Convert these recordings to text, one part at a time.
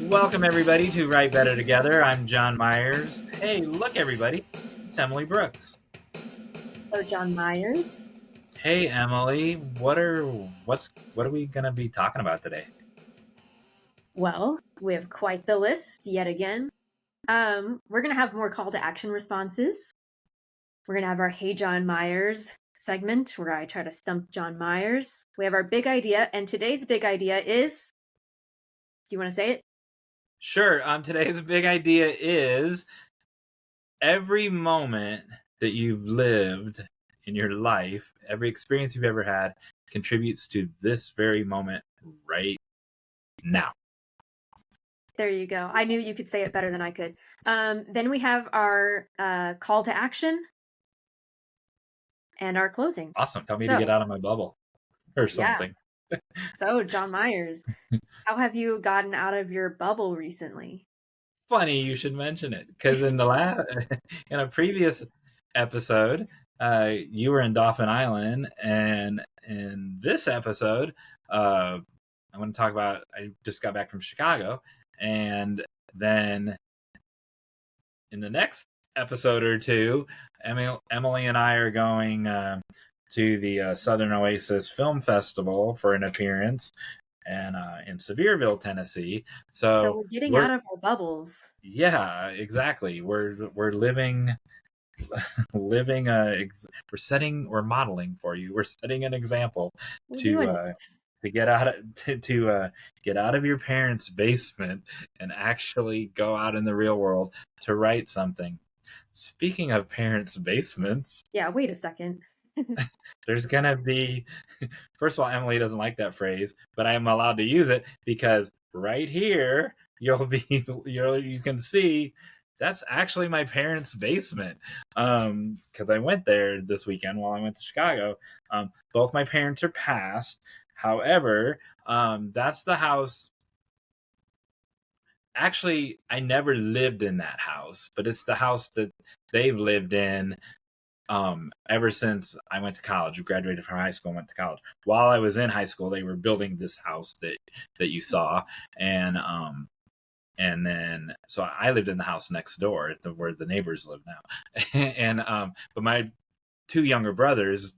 Welcome, everybody, to Write Better Together. I'm John Myers. Hey, look, everybody. It's Emily Brooks. Hello, John Myers. Hey, Emily. What are we going to be talking about today? Well, we have quite the list yet again. We're going to have more call to action responses. We're going to have our Hey John Myers segment where I try to stump John Myers. We have our big idea, and today's big idea is. Do you want to say it? Sure. Today's big idea is every moment that you've lived in your life, every experience you've ever had, contributes to this very moment right now. There you go. I knew you could say it better than I could. Then we have our call to action and our closing. Awesome. Tell me to get out of my bubble or something. Yeah. So, John Myers, how have you gotten out of your bubble recently? Funny you should mention it, because in a previous episode, you were in Dauphin Island, and in this episode, I want to talk about. I just got back from Chicago, and then in the next episode or two, Emily and I are going to the Southern Oasis Film Festival for an appearance, and in Sevierville, Tennessee. So we're getting out of our bubbles. Yeah, exactly. We're living we're modeling for you. We're setting an example to get out to get out of your parents' basement and actually go out in the real world to write something. Speaking of parents' basements, yeah, wait a second. there's gonna be, first of all, Emily doesn't like that phrase, but I am allowed to use it because right here you can see that's actually my parents' basement. Because I went there this weekend while I went to Chicago. Both my parents are passed. However, that's the house. Actually, I never lived in that house, but it's the house that they've lived in ever since I went to college. We graduated from high school and went to college. While I was in high school, they were building this house that you saw, and then so I lived in the house next door where the neighbors live now. And but my two younger brothers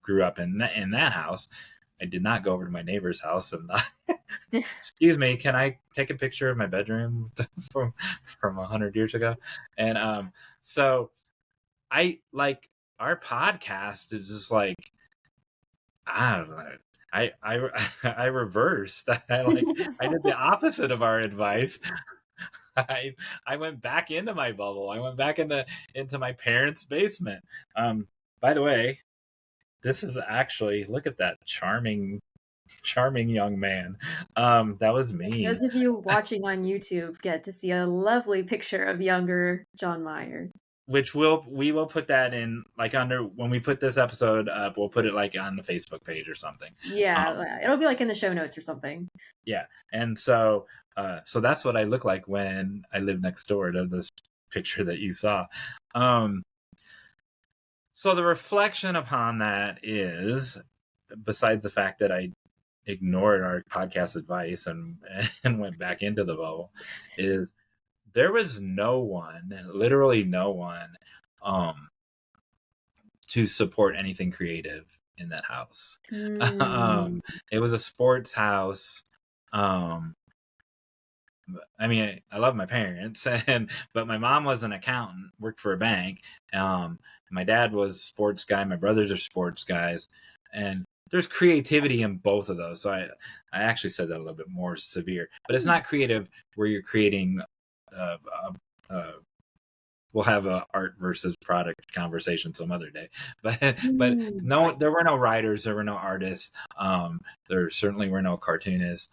grew up in that house. I did not go over to my neighbor's house and excuse me, can I take a picture of my bedroom from 100 years ago? And so I like our podcast is just like, I don't know. I reversed. I did the opposite of our advice. I went back into my bubble. I went back into my parents' basement. By the way, this is actually, look at that charming young man. That was me. Those of you watching on YouTube get to see a lovely picture of younger John Myers. Which we will put that in, like, under, when we put this episode up, we'll put it like on the Facebook page or something. Yeah, it'll be like in the show notes or something. Yeah, and so that's what I look like when I live next door to this picture that you saw. So the reflection upon that is, besides the fact that I ignored our podcast advice and went back into the bubble, is there was no one, literally no one, to support anything creative in that house. It was a sports house. I mean, I love my parents, but my mom was an accountant, worked for a bank. My dad was a sports guy. My brothers are sports guys, and there's creativity in both of those. So I actually said that a little bit more severe, but it's not creative where you're creating. We'll have a art versus product conversation some other day, but no, there were no writers, there were no artists, there certainly were no cartoonists,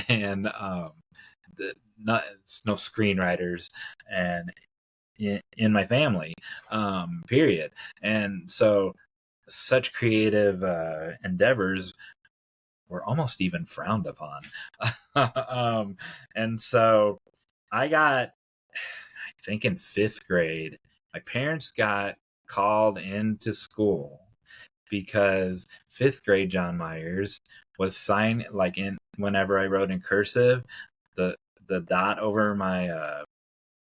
and no screenwriters, and in my family, period. And so such creative endeavors were almost even frowned upon. And so I got, I think in 5th grade, my parents got called into school because 5th grade John Myers was whenever I wrote in cursive, the dot over my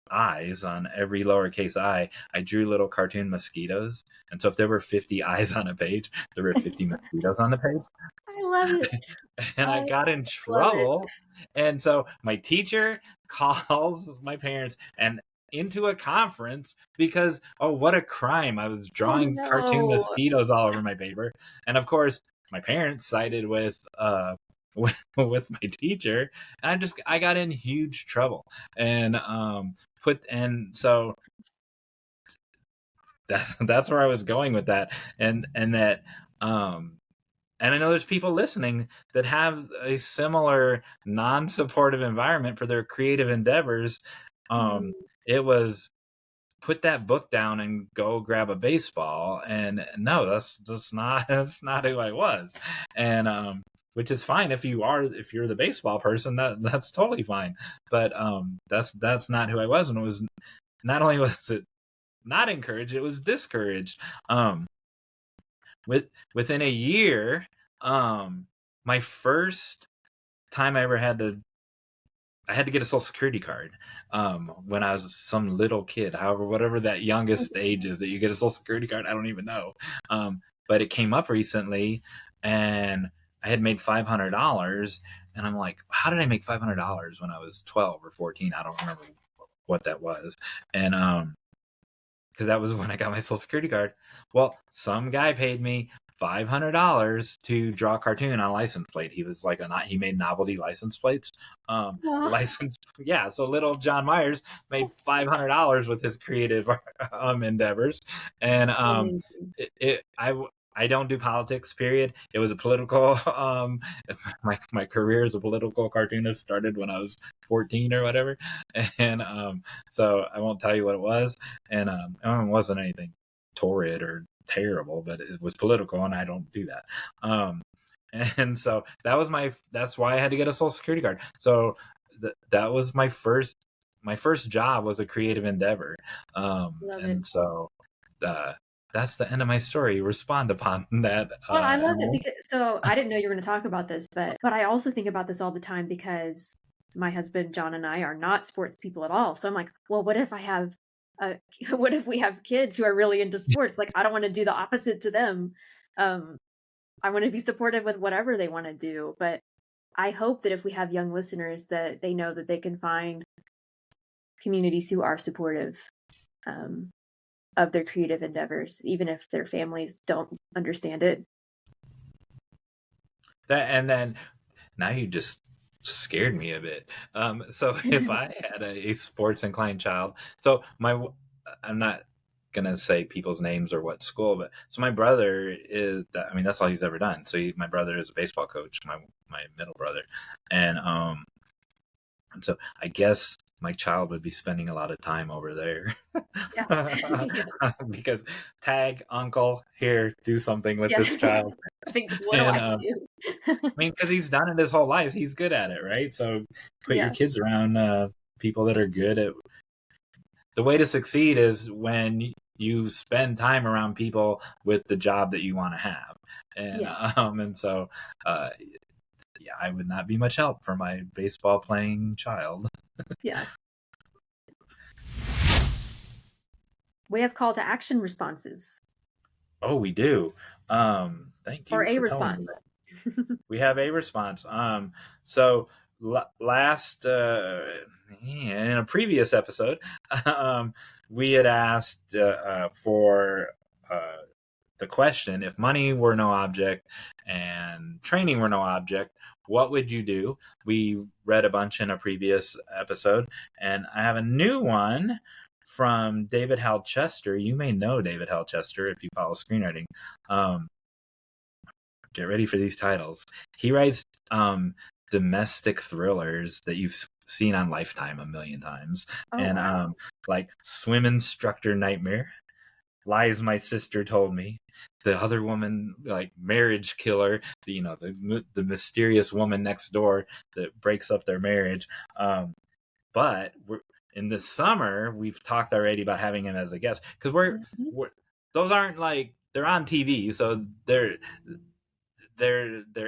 eyes on every lowercase I drew little cartoon mosquitoes. And so if there were 50 eyes on a page, there were 50 mosquitoes on the page. I love it. And I I got in love it. trouble. And so my teacher calls my parents and into a conference because, oh, what a crime. I was Oh drawing cartoon no. mosquitoes all over my paper. And of course, my parents sided with with my teacher, and I got in huge trouble. And so that's where I was going with that. And that and I know there's people listening that have a similar non-supportive environment for their creative endeavors. Mm, It was put that book down and go grab a baseball. And no, that's not that's not who I was. And which is fine if you're the baseball person, that's totally fine. But that's not who I was. And it was not only was it not encouraged, it was discouraged. Within a year, my first time I had to get a social security card when I was some little kid, however, whatever that youngest age is that you get a social security card, I don't even know. But it came up recently, and I had made $500, and I'm like, how did I make $500 when I was 12 or 14? I don't remember what that was. And because that was when I got my social security card. Well, some guy paid me $500 to draw a cartoon on a license plate. He was like he made novelty license plates. aw, Yeah. So little John Myers made $500 with his creative endeavors, and amazing. I don't do politics. Period. It was a political. My career as a political cartoonist started when I was 14 or whatever, and so I won't tell you what it was, and it wasn't anything torrid or terrible, but it was political, and I don't do that. And so that's why I had to get a social security card. So that was my first job was a creative endeavor. Love it. And so uh, that's the end of my story. Respond upon that, Well, I love it Emily. because so I didn't know you were going to talk about this, but I also think about this all the time because my husband John and I are not sports people at all. So I'm like, well, what if I have what if we have kids who are really into sports? Like I don't want to do the opposite to them. Um I want to be supportive with whatever they want to do, but I hope that if we have young listeners that they know that they can find communities who are supportive um, of their creative endeavors, even if their families don't understand it. And then now you just scared me a bit. So if I had a sports inclined child, so I'm not gonna say people's names or what school, but so my brother is. I mean, that's all he's ever done. So my brother is a baseball coach. My middle brother, and so I guess my child would be spending a lot of time over there. Yeah. Yeah. Because tag uncle here, do something with Yeah. this child. Think, what do And I I do? mean, because he's done it his whole life, he's good at it, right? So put your Yeah. kids around people that are good at. The way to succeed is when you spend time around people with the job that you want to have, and Yes. so uh, yeah, I would not be much help for my baseball playing child. Yeah. We have call to action responses Oh, we do. Thank or you a for telling me response. that. We have a response. So last in a previous episode, um, we had asked for the question: if money were no object and training were no object, what would you do? We read a bunch in a previous episode, and I have a new one from David Halchester. You may know David Halchester if you follow screenwriting. Um, get ready for these titles. He writes domestic thrillers that you've seen on Lifetime a million times, Oh and wow. like Swim Instructor Nightmare, Lies My Sister Told Me, The Other Woman, like Marriage Killer, the mysterious woman next door that breaks up their marriage. But in the summer, we've talked already about having him as a guest because Mhm. we're those aren't like they're on TV, so they're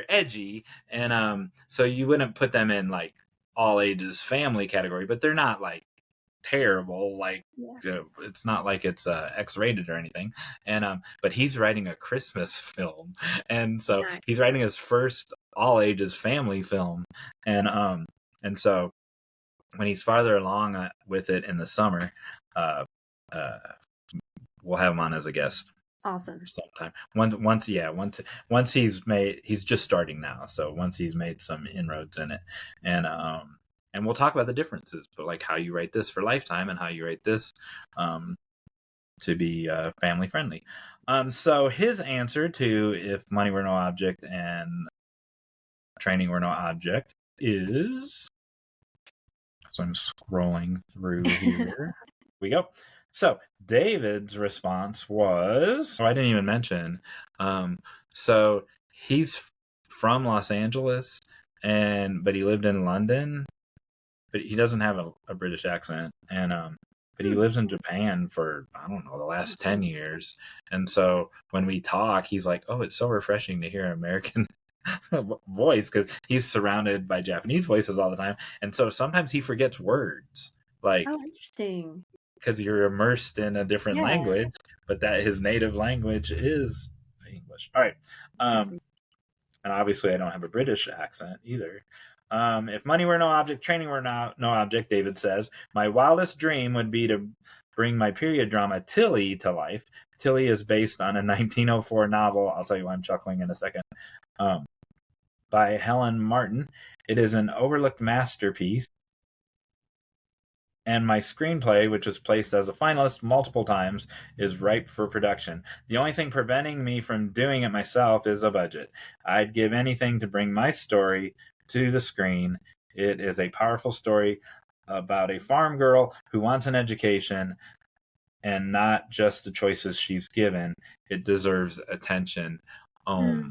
edgy, and so you wouldn't put them in like all ages family category, but they're not like terrible. Like Yeah. it's not like it's X-rated or anything. And but he's writing a Christmas film, and so Nice. he's writing his first all ages family film, and so when he's farther along with it in the summer, uh, uh, we'll have him on as a guest Awesome. sometime. Once he's just starting now. So once he's made some inroads in it, and we'll talk about the differences, but like how you write this for Lifetime and how you write this to be family friendly. So his answer to if money were no object and training were no object is. So I'm scrolling through here. We go. So David's response was, I didn't even mention. So he's from Los Angeles, but he lived in London, but he doesn't have a British accent, and but he lives in Japan for I don't know the last 10 years, and so when we talk, he's like, "Oh, it's so refreshing to hear an American voice," because he's surrounded by Japanese voices all the time, and so sometimes he forgets words, like Oh, interesting. because you're immersed in a different Yeah. language, but that his native language is English. All right, Interesting. and obviously I don't have a British accent either. If money were no object, training were no object, David says, my wildest dream would be to bring my period drama Tilly to life. Tilly is based on a 1904 novel. I'll tell you why I'm chuckling in a second. By Helen Martin. It is an overlooked masterpiece, and my screenplay, which was placed as a finalist multiple times, is ripe for production. The only thing preventing me from doing it myself is a budget. I'd give anything to bring my story to the screen. It is a powerful story about a farm girl who wants an education and not just the choices she's given. It deserves attention. Hmm.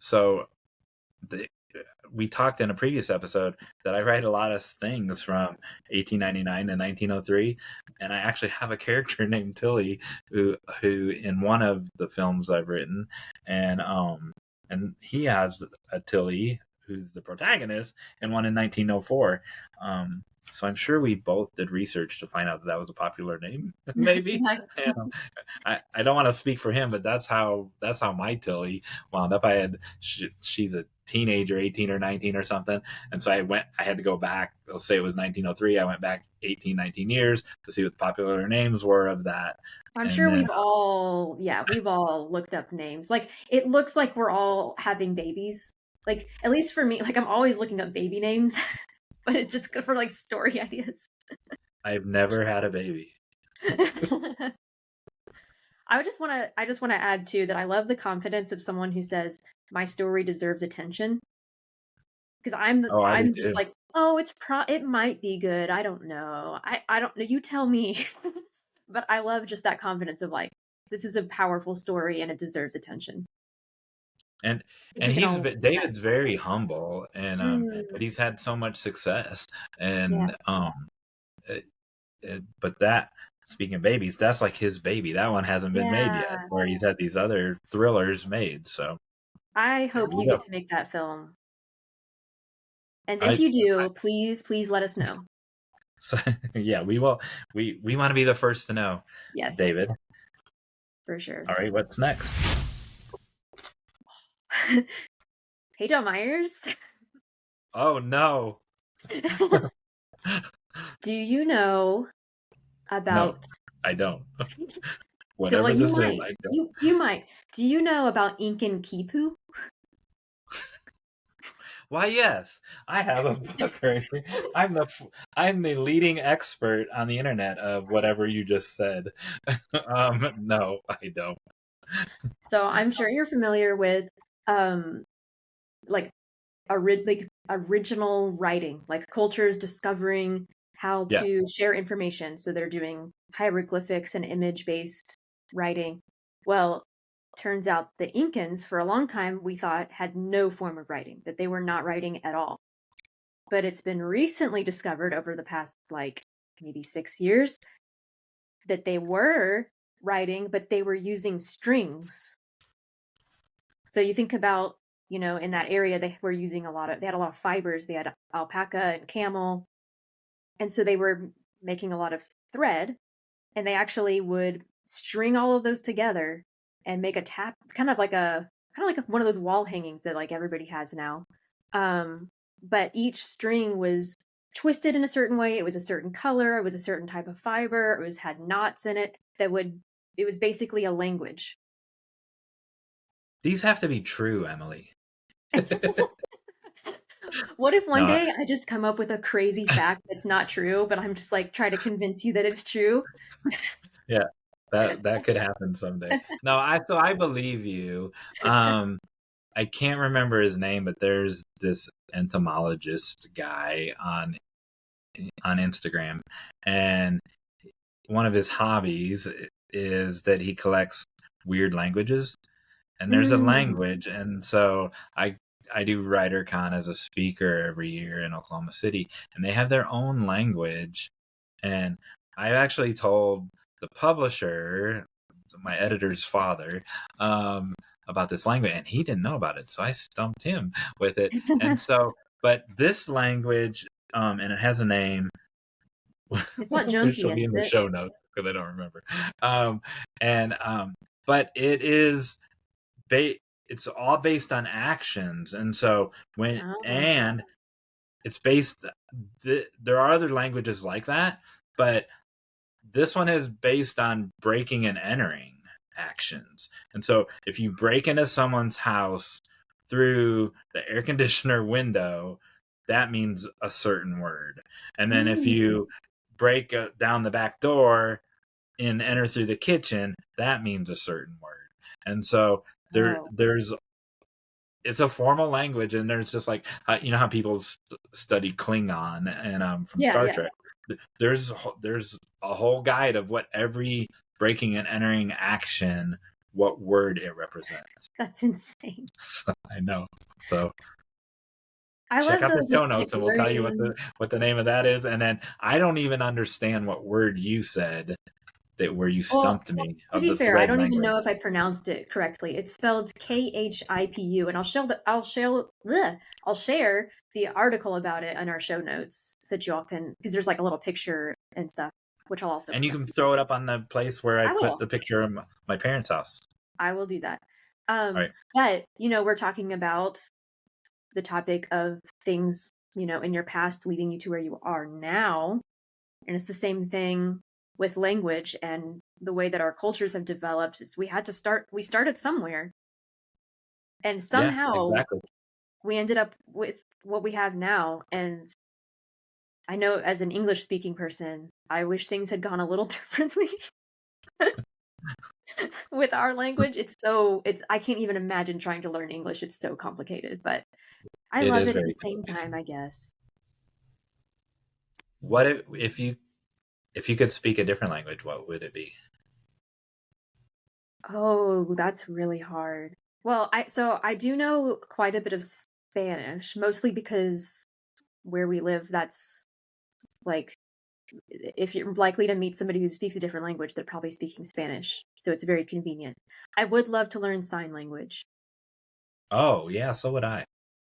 So we talked in a previous episode that I write a lot of things from 1899 to 1903, and I actually have a character named Tilly who in one of the films I've written, and he has a Tilly who's the protagonist in one in 1904. So I'm sure we both did research to find out that was a popular name, maybe. Nice. And I don't want to speak for him, but that's how my Tilly wound up. She's a teenager, 18 or 19 or something, and so I had to go back. Let's say it was 1903. I went back 18, 19 years to see what the popular names were of that, I'm and sure then we've all looked up names. Like it looks like we're all having babies. Like at least for me, like I'm always looking up baby names, but it just for like story ideas. I've never had a baby. I just want to add too that I love the confidence of someone who says my story deserves attention because Oh, I do I'm just too. like, "Oh, it might be good. I don't know. I don't know. You tell me." But I love just that confidence of like this is a powerful story and it deserves attention. and I think we can all do that. David's very humble, and but Mm, he's had so much success, yeah. and but that, speaking of babies, that's like his baby. That one hasn't been made yet, Yeah. where he's had these other thrillers made. So I there hope you you get go. to make that film. And if I, you I do, please let us know. so yeah, we will. We want to be the first to know, Yes, David. for sure. All right, what's next? Hey, John Myers. Oh no, Do you know no, about I don't. so well Whatever you this is, might. I don't. You might. Do you know about Incan Kipu? Why, yes, I have a book right here. I'm the leading expert on the internet of whatever you just said. No, I don't. So I'm sure you're familiar with um like like original writing, like cultures discovering how Yeah, to share information. So they're doing hieroglyphics and image-based writing. Well, turns out the Incans, for a long time, we thought had no form of writing, that they were not writing at all. But it's been recently discovered over the past like maybe 6 years that they were writing, but they were using strings. So you think about in that area they were using they had a lot of fibers. They had alpaca and camel, and so they were making a lot of thread, and they actually would string all of those together and make a tap, kind of like one of those wall hangings that like everybody has now. Um, but each string was twisted in a certain way. It was a certain color. It was a certain type of fiber. It was had knots in it that would. It was basically a language. These have to be true, Emily. What if one No, day I just come up with a crazy fact that's not true, but I'm just like try to convince you that it's true? yeah, that could happen someday. No, I believe you. Um, I can't remember his name, but there's this entomologist guy on Instagram, and one of his hobbies is that he collects weird languages. And there's a Mm. language, and so I do WriterCon as a speaker every year in Oklahoma City, and they have their own language. And I actually told the publisher, my editor's father, about this language, and he didn't know about it, so I stumped him with it. And so, but this language, and it has a name, It's not which will Jonesian, be in is the it? show notes because I don't remember. Um, and but it is ba- it's all based on actions, and so Oh. it's based. There are other languages like that, but this one is based on breaking and entering actions. And so if you break into someone's house through the air conditioner window, that means a certain word. And then if Mm. you break down the back door and enter through the kitchen, that means a certain word. And so Oh. there's it's a formal language, and there's just like you know how people study Klingon and from Yeah, Star yeah. Trek. There's a whole guide of what every breaking and entering action, what word it represents. That's insane. So, I know. So I check love out the just show like notes, and we'll tell you learning. what the name of that is. And then I don't even understand what word you said that where you Well, stumped me to of be the fair, I thread don't even language. know if I pronounced it correctly. It's spelled Khipu, and I'll share the article about it in our show notes so that y'all can, because there's like a little picture and stuff, which I'll also And you put. can throw it up on the place where I I put will. the picture of my parents' house. I will do that. All right. But we're talking about the topic of things, in your past leading you to where you are now. And it's the same thing with language and the way that our cultures have developed is we started somewhere. And Yeah, somehow exactly. we ended up with what we have now. And I know as an English speaking person, I wish things had gone a little differently with our language. I can't even imagine trying to learn English. It's so complicated, but I It love is it at the very same complicated. time, I guess. What if you could speak a different language, what would it be? Oh, that's really hard. Well, I do know quite a bit of Spanish, mostly because where we live, that's like if you're likely to meet somebody who speaks a different language, they're probably speaking Spanish. So it's very convenient. I would love to learn sign language. Oh, yeah, so would I.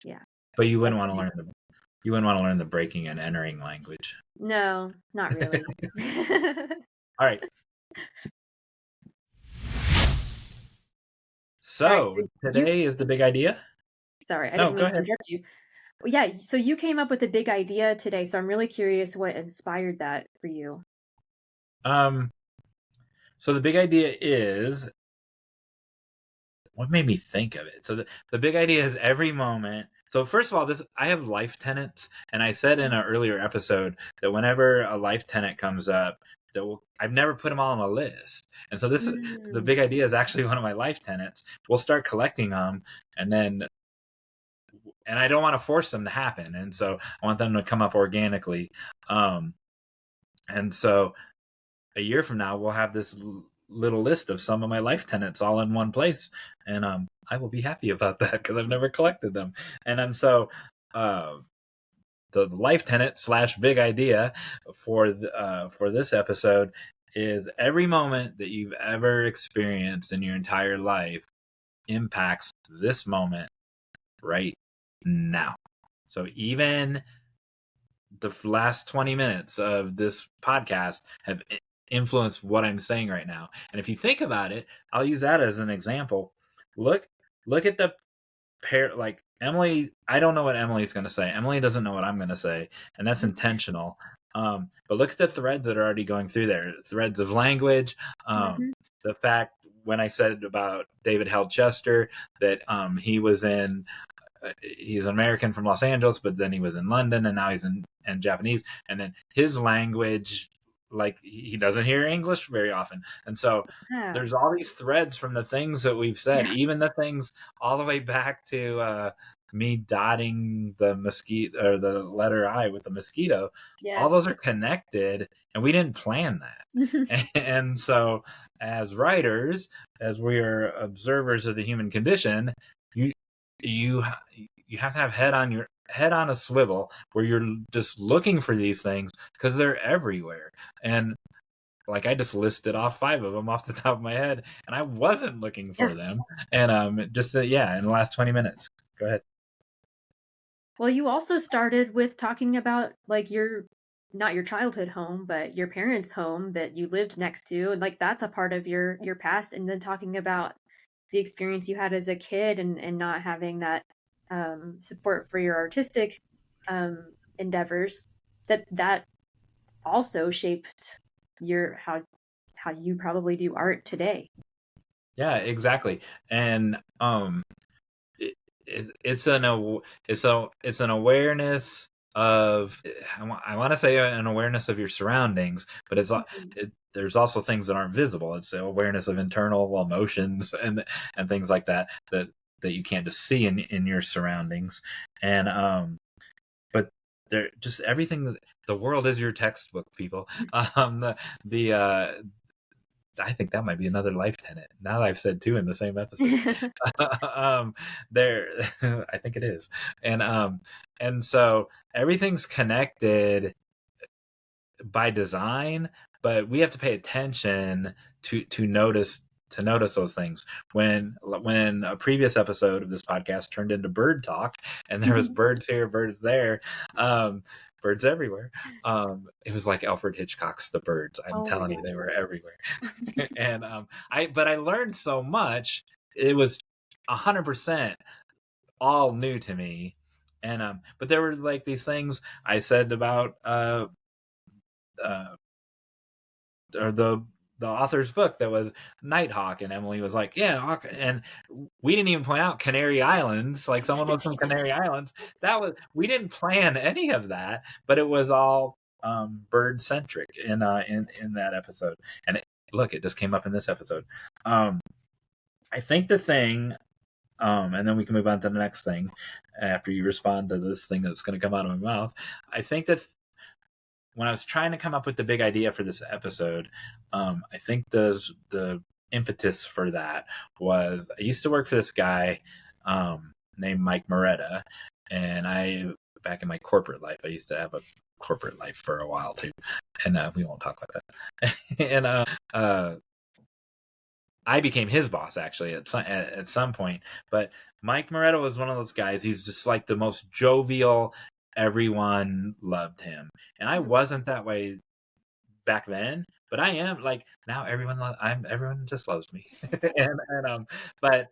Yeah, But that's big. you wouldn't want to learn the breaking and entering language. No, not really. All right. All right, so So today is the big idea. sorry, I No, didn't go mean to ahead. interrupt you. Well, yeah, so you came up with a big idea today, so I'm really curious what inspired that for you. Um, so the big idea is what made me think of it. So the big idea is every moment. So first of all, this I have life tenants, and I said in an earlier episode that whenever a life tenant comes up, I've never put them all on a list. And so the Mm. big idea is actually one of my life tenants. We'll start collecting them, and then and I don't want to force them to happen, and so I want them to come up organically. Um, and so a year from now, we'll have this little list of some of my life tenants all in one place, and I will be happy about that because I've never collected them. And so uh, the life tenant slash big idea for this episode is every moment that you've ever experienced in your entire life impacts this moment right now. So even the last 20 minutes of this podcast have influenced what I'm saying right now. And if you think about it, I'll use that as an example. Look at the pair, like Emily. I don't know what Emily's going to say. Emily doesn't know what I'm going to say, and that's intentional. But look at the threads that are already going through there. Threads of language. Mm-hmm. The fact when I said about David Chester that he was in he's an American from Los Angeles, but then he was in London, and now he's in Japanese, and then his language, like he doesn't hear English very often, and so Yeah. there's all these threads from the things that we've said, Yeah. even the things all the way back to me dotting the mosquito or the letter I with the mosquito. All Yes. those are connected, and we didn't plan that. And so, as writers, as we are observers of the human condition, you you you have to have head on a swivel where you're just looking for these things because they're everywhere. And like I just listed off 5 of them off the top of my head, and I wasn't looking Yeah. for them. And just yeah, in the last 20 minutes. Go ahead. Well, you also started with talking about like your not your childhood home, but your parents' home that you lived next to, and like that's a part of your past, and then talking about the experience you had as a kid and not having that support for your artistic endeavors. That also shaped your how you probably do art today. Yeah, exactly. And it, it's an awareness of I want to say an awareness of your surroundings, but there's also things that aren't visible. It's the awareness of internal emotions and things like that that you can't just see in your surroundings. And but there just everything. The world is your textbook, people. The I think that might be another life tenet. Now that I've said 2 in the same episode. There, I think it is, and so everything's connected by design, but we have to pay attention to notice those things. When a previous episode of this podcast turned into bird talk, and there was birds here, birds there, birds everywhere. It was like Alfred Hitchcock's The Birds. I'm Oh my telling you, god. they were everywhere. And I learned so much. It was 100% all new to me. And but there were like these things I said about uh or the author's book that was Nighthawk, and Emily was like, yeah, and we didn't even point out Canary Islands, like someone was from Yes. Canary Islands. That was We didn't plan any of that, but it was all bird centric in that episode. And look, it just came up in this episode. I think the thing, and then we can move on to the next thing after you respond to this thing that's going to come out of my mouth. I think that when I was trying to come up with the big idea for this episode, I think the impetus for that was I used to work for this guy named Mike Moretta, and back in my corporate life, I used to have a corporate life for a while too, and we won't talk about that. And I became his boss actually at some point. But Mike Moretta was one of those guys. He's just like the most jovial. Everyone loved him, and I wasn't that way back then. But I am like now. Everyone just loves me, and but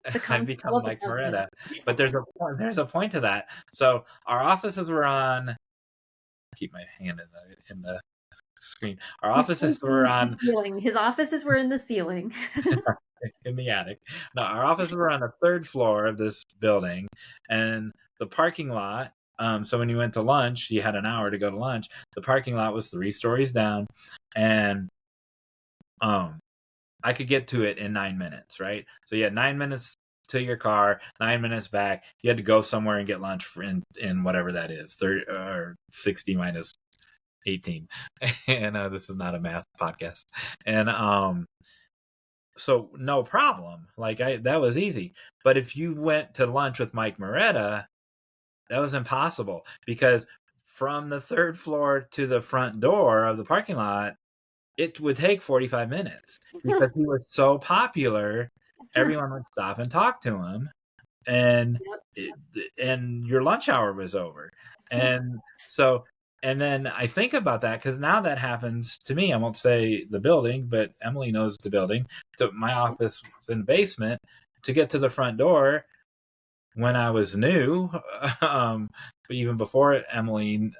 I I've become love the Mike compliment. Moretta. But there's a point to that. So our offices were on. Keep my hand in the screen. Our He's offices pointing were to the on ceiling. His offices were in the ceiling. in the attic. No, our offices were on the 3rd floor of this building, and the parking lot. So when you went to lunch, you had an hour to go to lunch. The parking lot was 3 stories down, and I could get to it in 9 minutes. Right, so you had 9 minutes to your car, 9 minutes back. You had to go somewhere and get lunch in whatever that is, 30 or 60 minus 18. And this is not a math podcast, and so no problem. Like that was easy. But if you went to lunch with Mike Moretta, that was impossible because from the 3rd floor to the front door of the parking lot, it would take 45 minutes because he was so popular. Everyone would stop and talk to him. and Yep. and your lunch hour was over. And so, and then I think about that because now that happens to me. I won't say the building, but Emily knows the building. So my office was in the basement. To get to the front door when I was new, but even before Emily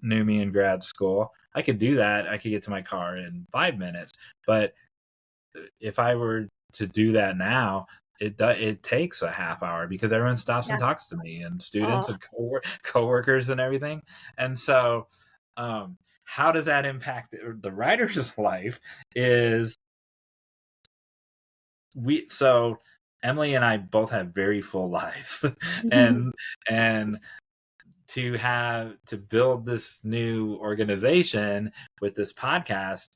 knew me in grad school, I could do that. I could get to my car in 5 minutes. But if I were to do that now, it takes a half hour because everyone stops and Yeah. talks to me, and students Oh, and coworkers and everything. And so, how does that impact the writer's life? Is we so Emily and I both have very full lives, and and to build this new organization with this podcast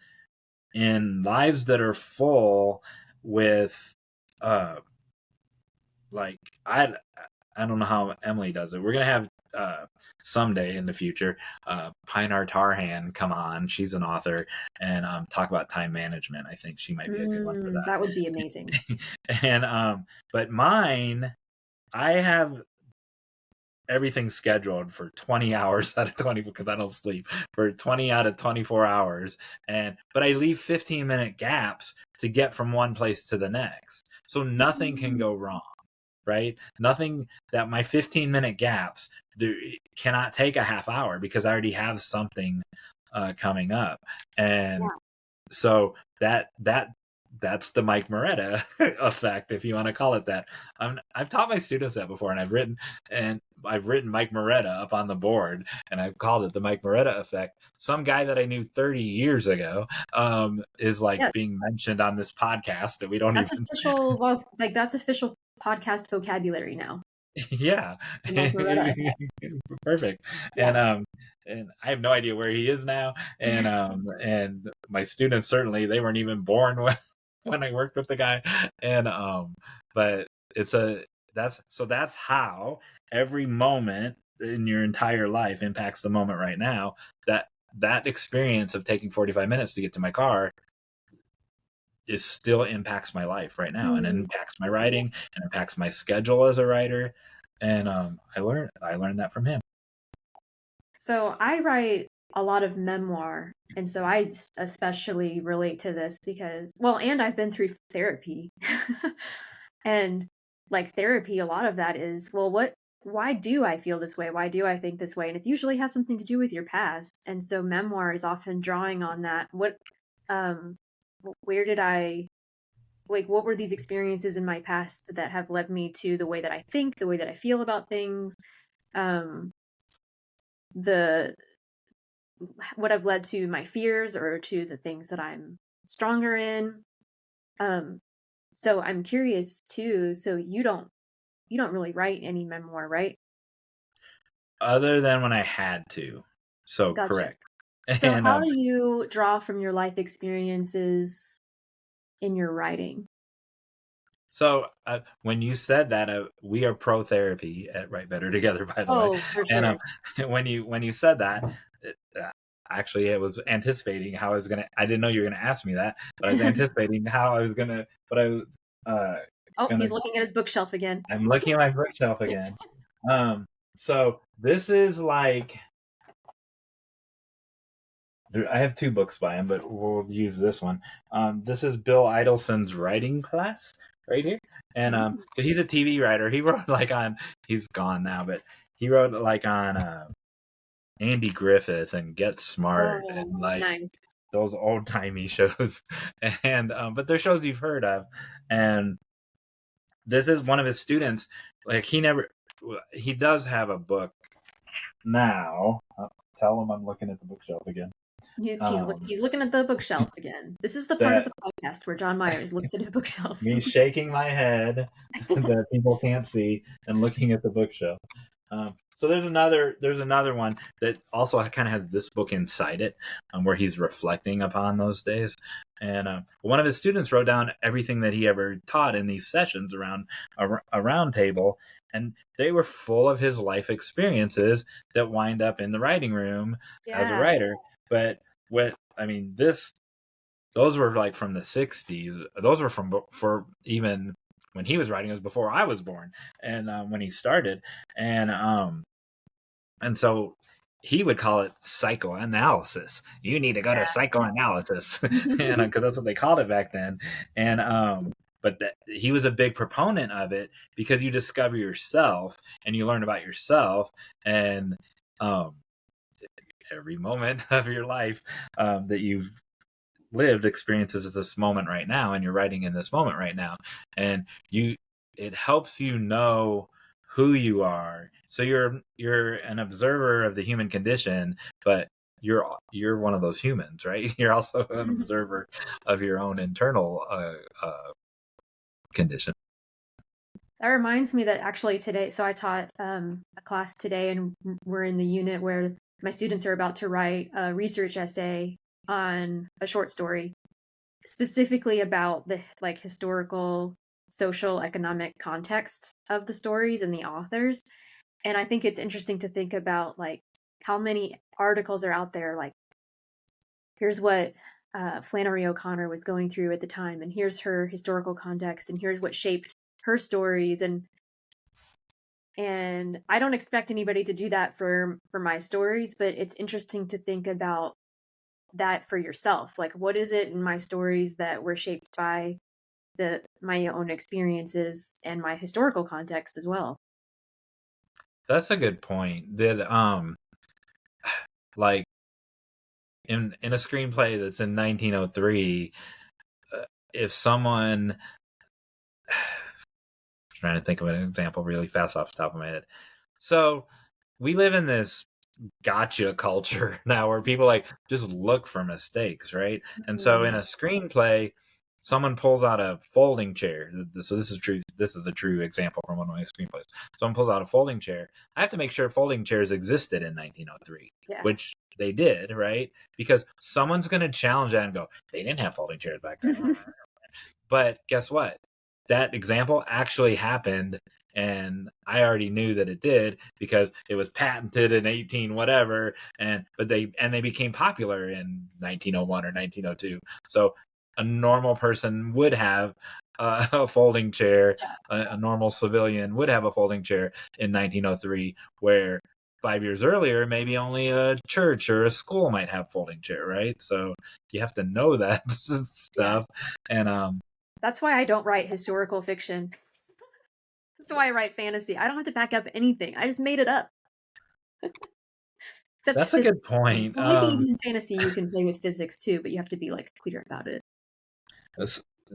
in lives that are full with uh like I don't know how Emily does it. We're gonna have someday in the future Pinar Tarhan come on. She's an author and talk about time management. I think she might be a good one for that would be amazing. that. And but mine, I have everything scheduled for 20 hours out of 20 because I don't sleep for 20 out of 24 hours, and but I leave 15-minute gaps to get from one place to the next, so nothing can Mm, go wrong, right? Nothing that my 15-minute gaps cannot take a half hour because I already have something coming up. And yeah. so that's the Mike Moretta effect, if you want to call it that. I've taught my students that before, and I've written Mike Moretta up on the board, and I've called it the Mike Moretta effect. Some guy that I knew 30 years ago is like Yeah. being mentioned on this podcast that we don't That's even. official. Well, like that's official podcast vocabulary now. Yeah. The Mike Moretta effect. Perfect. Yeah. And I have no idea where he is now, and my students certainly they weren't even born when I worked with the guy. And but it's a that's how every moment in your entire life impacts the moment right now. That experience of taking 45 minutes to get to my car is still impacts my life right now, and it Hmm. impacts my Yeah. writing and impacts my schedule as a writer. And I learned that from him. So I write a lot of memoir, and so I especially relate to this because, well, and I've been through therapy. And like therapy, a lot of that is, well, why do I feel this way? Why do I think this way? And it usually has something to do with your past. And so memoir is often drawing on that. Um, where did I, like, what were these experiences in my past that have led me to the way that I think, the way that I feel about things? Um, the what have led to my fears or to the things that I'm stronger in. Um, so I'm curious too. So you don't really write any memoir, right? Other than when I had to. So Gotcha. correct. So And how do you draw from your life experiences in your writing? so when you said that, we are pro therapy at Write Better Together, by the way. Oh, for And sure. when you said that, it, actually, it was anticipating how I was gonna. I didn't know you were gonna ask me that, but I was anticipating how I was gonna. What I was uh, Oh, gonna. he's looking at his bookshelf again. I'm looking at my bookshelf again. So this is like I have two books by him, but we'll use this one. This is Bill Idelson's writing class right here, and Mm. so he's a TV writer. He wrote like on he's gone now, but he wrote like on Andy Griffith and Get Smart Oh, and like nice. those old timey shows, and but they're shows you've heard of, and this is one of his students. Like he does have a book now. Tell him I'm looking at the bookshelf again. Um, He's looking at the bookshelf again. This is the part of that the podcast where John Myers looks at his bookshelf. me shaking my head that people can't see and looking at the bookshelf. So there's another one that also kind of has this book inside it, where he's reflecting upon those days. And one of his students wrote down everything that he ever taught in these sessions around a round table, and they were full of his life experiences that wind up in the writing room as a Yeah. writer. But what I mean, those were like from the 60s. Those were from for even when he was writing, it was before I was born, and when he started, and so he would call it psychoanalysis. You need to go to psychoanalysis, and because that's what they called it back then. And but he was a big proponent of it because you discover yourself and you learn about yourself, and every moment of your life that you've lived experiences this moment right now, and you're writing in this moment right now, and it helps you know who you are. So you're an observer of the human condition, but you're one of those humans, right? You're also an observer of your own internal condition. That reminds me that actually today, so I taught a class today, and we're in the unit where my students are about to write a research essay on a short story, specifically about the like historical, social, economic context of the stories and the authors. And I think it's interesting to think about like how many articles are out there, like here's what Flannery O'Connor was going through at the time, and here's her historical context, and here's what shaped her stories. And I don't expect anybody to do that for my stories, but it's interesting to think about that for yourself. Like, what is it in my stories that were shaped by my own experiences and my historical context as well? That's a good point. That like in a screenplay that's in 1903, if someone trying to think of an example really fast off the top of my head. So we live in this gotcha culture now where people like just look for mistakes, right? And so in a screenplay, someone pulls out a folding chair. So this is true. This is a true example from one of my screenplays. Someone pulls out a folding chair. I have to make sure folding chairs existed in 1903, which they did, right? Because someone's going to challenge that and go, they didn't have folding chairs back then. But guess what? That example actually happened, and I already knew that it did because it was patented in 18 whatever, but they became popular in 1901 or 1902. So a normal person would have a folding chair. A normal civilian would have a folding chair in 1903, where 5 years earlier, maybe only a church or a school might have folding chair, right? So you have to know that stuff, and that's why I don't write historical fiction. That's why I write fantasy. I don't have to back up anything. I just made it up. Except that's a good point. Well, maybe even in fantasy you can play with physics too, but you have to be like clear about it.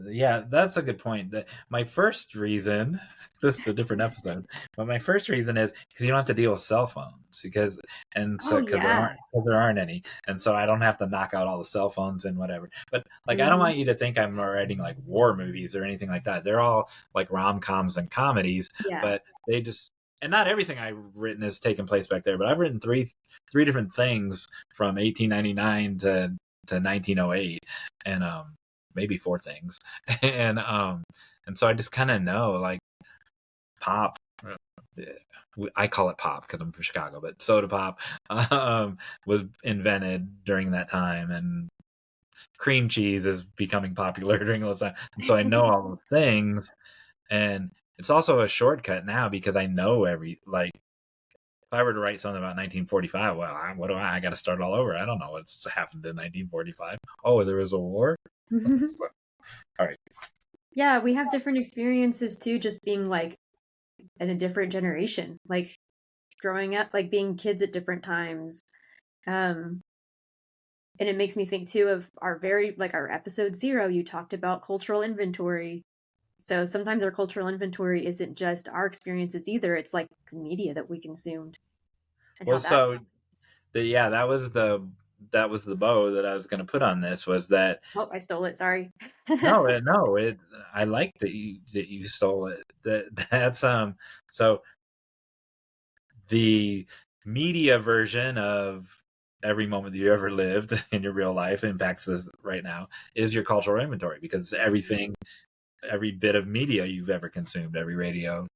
Yeah, that's a good point. My first reason, this is a different episode, but my first reason is because you don't have to deal with cell phones because there aren't any, and so I don't have to knock out all the cell phones and whatever. But like, I don't want you to think I'm writing like war movies or anything like that. They're all like rom-coms and comedies, but they just, and not everything I've written has taken place back there. But I've written three different things from 1899 to 1908, and maybe 4 things, and so I just kind of know like pop. I call it pop because I'm from Chicago, but soda pop was invented during that time, and cream cheese is becoming popular during those time. And so I know all those things, and it's also a shortcut now because I know like. If I were to write something about 1945, well, what do I got to start all over. I don't know what's happened in 1945. Oh, there was a war. All right. Yeah, we have different experiences too, just being like in a different generation, like growing up, like being kids at different times. And it makes me think too of our our episode 0, you talked about cultural inventory. So sometimes our cultural inventory isn't just our experiences either. It's like the media that we consumed. Well, so that was the bow that I was going to put on this, was that. Oh, I stole it. Sorry. No, I like that you stole it. That's so the media version of every moment that you ever lived in your real life impacts this right now is your cultural inventory, because everything, every bit of media you've ever consumed, every radio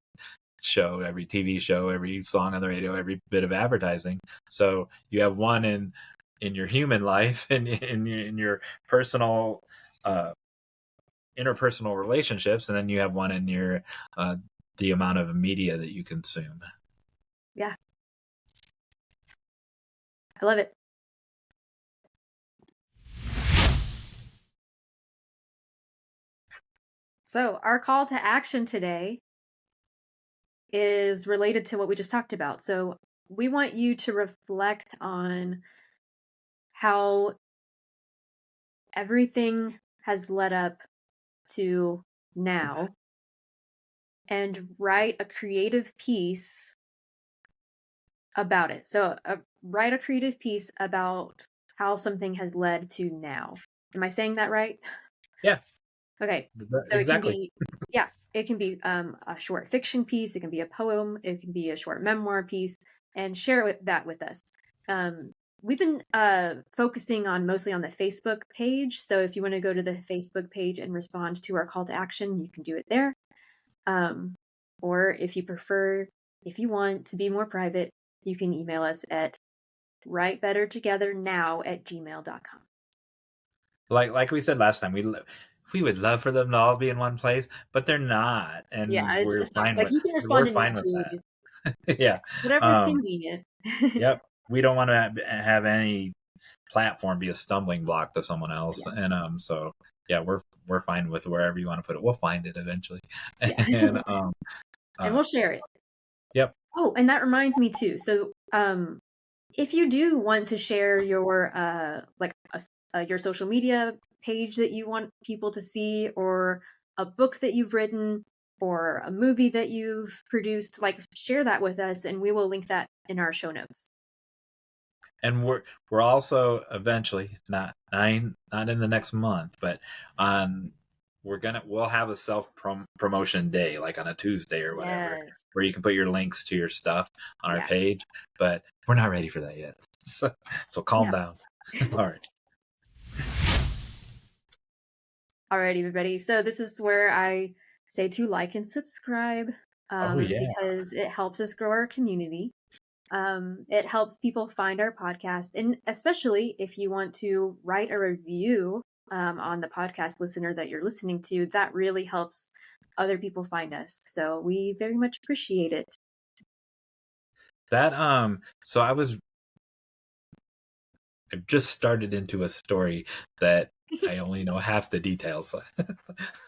show, every TV show, every song on the radio, every bit of advertising. So you have one in your human life and in your personal interpersonal relationships, and then you have one in your the amount of media that you consume. Yeah. I love it. So, our call to action today is related to what we just talked about. So, we want you to reflect on how everything has led up to now and write a creative piece about it. So, write a creative piece about how something has led to now. Am I saying that right? Yeah, Okay. So it can exactly. be, yeah, it can be a short fiction piece, it can be a poem, it can be a short memoir piece, and share that with us. We've been focusing on mostly on the Facebook page. So if you want to go to the Facebook page and respond to our call to action, you can do it there. Or if you prefer, if you want to be more private, you can email us at writebettertogethernow@gmail.com. Like we said last time, we would love for them to all be in one place, but they're not, Yeah, and it's we're just not fine like with you can respond we're to fine with YouTube, that. Yeah. whatever's convenient. Yep. We don't want to have any platform be a stumbling block to someone else, Yeah. and so yeah, we're fine with wherever you want to put it. We'll find it eventually, Yeah. and And uh, we'll share it. yep. Oh, and that reminds me too. So, if you do want to share your your social media page that you want people to see, or a book that you've written, or a movie that you've produced, like share that with us, and we will link that in our show notes. And we're also eventually not in the next month, but on we'll have a self promotion day like on a Tuesday or whatever, Yes. where you can put your links to your stuff on our Yeah. page. But we're not ready for that yet, so calm Yeah. down. All right. Alrighty, everybody. So this is where I say to like and subscribe, Oh yeah. because it helps us grow our community. It helps people find our podcast, and especially if you want to write a review on the podcast listener that you're listening to, that really helps other people find us. So we very much appreciate it. That so I've just started into a story that I only know half the details.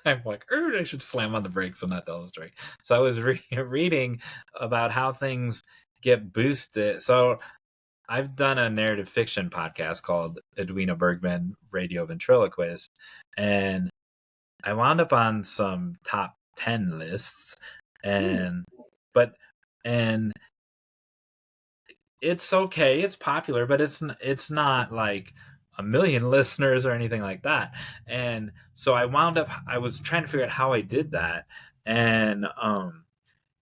I'm like, I should slam on the brakes and not tell the story. So I was reading about how things get boosted. So I've done a narrative fiction podcast called Edwina Bergman Radio Ventriloquist, and I wound up on some top 10 lists, and but and it's okay. It's popular, but it's not like a million listeners or anything like that. And so I was trying to figure out how I did that, and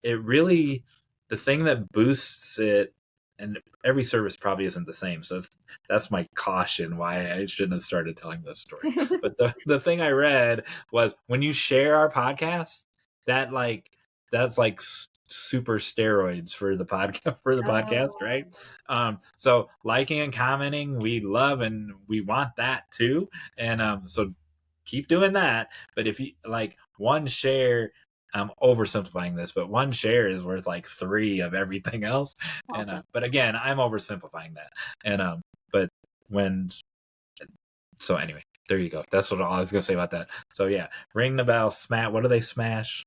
it really the thing that boosts it, and every service probably isn't the same. So that's my caution why I shouldn't have started telling this story. But the thing I read was when you share our podcast, that like that's like super steroids for the podcast, right? Oh, So liking and commenting, we love and we want that too, and so keep doing that. But if you like one share, I'm oversimplifying this, but one share is worth like three of everything else. And awesome. but again, I'm oversimplifying that. And but when so anyway, there you go. That's what I was gonna say about that. So yeah, ring the bell, smash. What do they smash?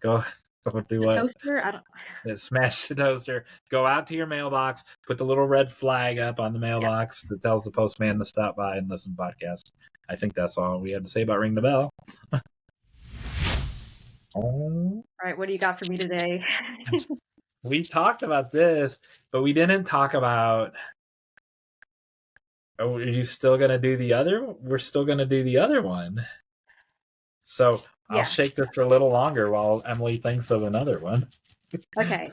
Go go do The what? toaster? I don't. Smash the toaster. Go out to your mailbox. Put the little red flag up on the Yeah. mailbox that tells the postman to stop by and listen to podcasts. I think that's all we had to say about ring the bell. Oh. All right. What do you got for me today? We talked about this, but we didn't talk about. Oh, are you still gonna do the other? We're still gonna do the other one. So I'll Yeah. shake this for a little longer while Emily thinks of another one. Okay.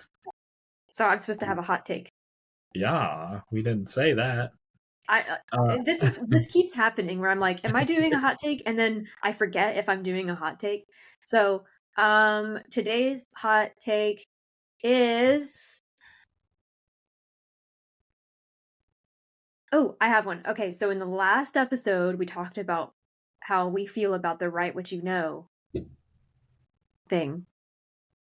So I'm supposed to have a hot take. Yeah, we didn't say that. I Uh, this keeps happening where I'm like, am I doing a hot take? And then I forget if I'm doing a hot take. So, today's hot take is oh, I have one. Okay, so in the last episode we talked about how we feel about the write what you know thing,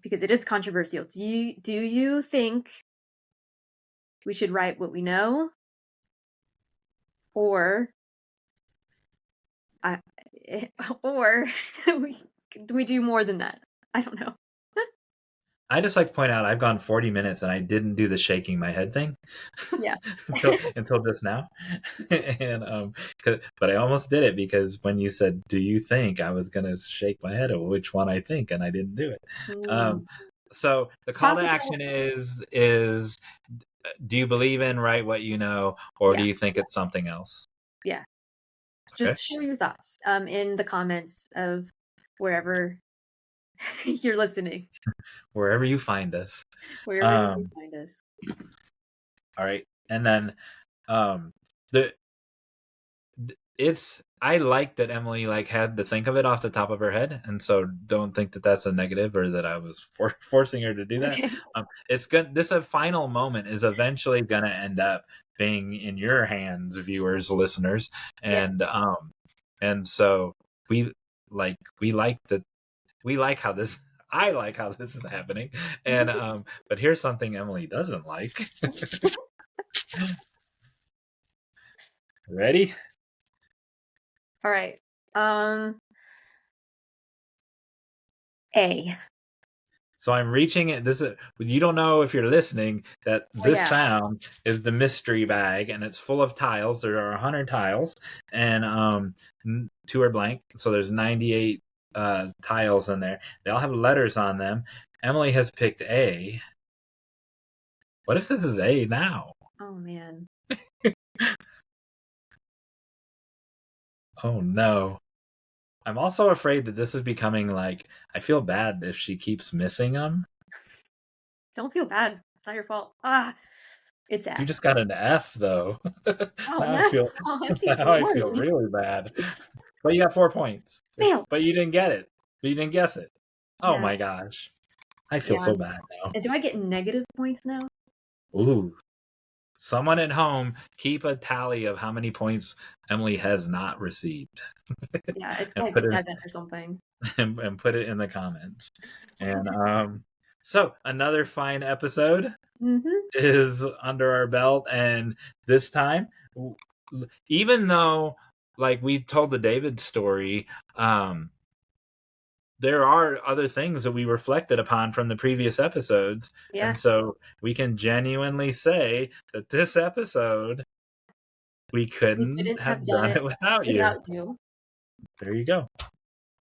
because it is controversial. Do you think we should write what we know, or I, or we do more than that? I don't know. I just like to point out I've gone 40 minutes and I didn't do the shaking my head thing Yeah. until just now. And but I almost did it because when you said, "Do you think?" I was gonna shake my head at which one I think, and I didn't do it. Mm. So the call Talk to about action is do you believe in write what you know, or do yeah, you think it's something else? yeah. Okay, Just share your thoughts in the comments of wherever you're listening, wherever you find us. wherever you can Um, find us. all right, and then um, the it's I like that Emily like had to think of it off the top of her head, and so don't think that that's a negative or that I was forcing her to do that. Okay. It's good. This a final moment is eventually gonna end up being in your hands, viewers, listeners, Yes. and so we we like that we like how this. I like how this is happening, and but here's something Emily doesn't like. Ready? All right. Um, A. So I'm reaching it. This is you don't know if you're listening that Oh this yeah. sound is the mystery bag, and it's full of tiles. There are 100 tiles, and two are blank. So there's 98 tiles in there. They all have letters on them. Emily has picked A. What if this is A now? Oh man. Oh no. I'm also afraid that this is becoming like I feel bad if she keeps missing them. Don't feel bad. It's not your fault. Ah, it's You F. just got an F though. Oh, now I feel that's now even I feel worse. really bad. But you got 4 points. Fail. But you didn't get it. But you didn't guess it. Oh Yeah. my gosh. I feel Yeah. so bad now. And do I get negative points now? Ooh. Someone at home, keep a tally of how many points Emily has not received Yeah, it's and like put it 7 or something. and put it in the comments. And so another fine episode Mm-hmm. is under our belt, and this time even though like we told the David story, there are other things that we reflected upon from the previous episodes, Yeah. and so we can genuinely say that this episode we We couldn't couldn't have have done done it it without you. without you. There you go.